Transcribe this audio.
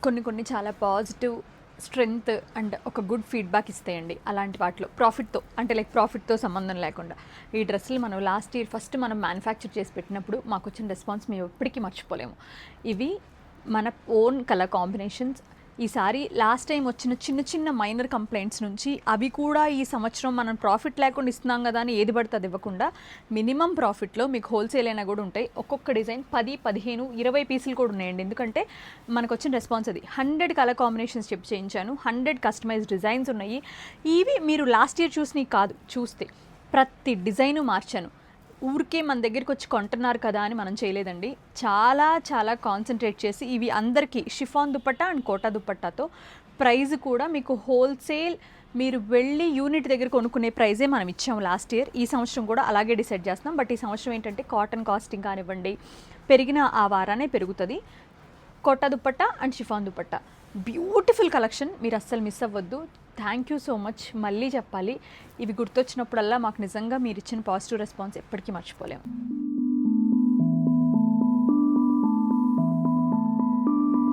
కొన్ని కొన్ని చాలా పాజిటివ్ స్ట్రెంగ్త్ అండ్ ఒక గుడ్ ఫీడ్బ్యాక్ ఇస్తాయండి. అలాంటి వాటిలో ప్రాఫిట్తో అంటే లైక్ ప్రాఫిట్తో సంబంధం లేకుండా ఈ డ్రెస్సులు మనం లాస్ట్ ఇయర్ ఫస్ట్ మనం మ్యానుఫ్యాక్చర్ చేసి పెట్టినప్పుడు మాకు వచ్చిన రెస్పాన్స్ మేము ఎప్పటికీ మర్చిపోలేము. ఇవి మన ఓన్ కలర్ కాంబినేషన్స్. ఈసారి లాస్ట్ టైం వచ్చిన చిన్న చిన్న మైనర్ కంప్లైంట్స్ నుంచి అవి కూడా ఈ సంవత్సరం మనం ప్రాఫిట్ లేకుండా ఇస్తున్నాం కదా అని ఏది పడితే అది ఇవ్వకుండా మినిమం ప్రాఫిట్లో మీకు హోల్సేల్ అయినా కూడా ఉంటాయి. ఒక్కొక్క డిజైన్ 10, 15, 20 పీసులు కూడా ఉన్నాయండి. ఎందుకంటే మనకు వచ్చిన రెస్పాన్స్ అది 100 కలర్ కాంబినేషన్స్ చెప్పి చేయించాను, 100 కస్టమైజ్డ్ డిజైన్స్ ఉన్నాయి. ఇవి మీరు లాస్ట్ ఇయర్ చూసినవి కాదు, చూస్తే ప్రతి డిజైను మార్చాను. ఊరికే మన దగ్గరికి వచ్చి కొంటున్నారు కదా అని మనం చేయలేదండి. చాలా చాలా కాన్సన్ట్రేట్ చేసి ఇవి అందరికీ షిఫాన్ దుపట్టా అండ్ కోటా దుపట్టాతో ప్రైస్ కూడా మీకు హోల్సేల్ మీరు వెళ్ళి యూనిట్ దగ్గర కొనుక్కునే ప్రైజే మనం ఇచ్చాము లాస్ట్ ఇయర్. ఈ సంవత్సరం కూడా అలాగే డిసైడ్ చేస్తున్నాం. బట్ ఈ సంవత్సరం ఏంటంటే కాటన్ కాస్టింగ్ కానివ్వండి పెరిగిన ఆ వారానే పెరుగుతుంది. Kota dupatta and chiffon dupatta beautiful collection, మీరు అస్సలు మిస్ అవ్వద్దు. Thank you so much. మళ్ళీ చెప్పాలి, ఇవి గుర్తొచ్చినప్పుడల్లా మాకు నిజంగా మీరు ఇచ్చిన పాజిటివ్ రెస్పాన్స్ ఎప్పటికీ మర్చిపోలేము.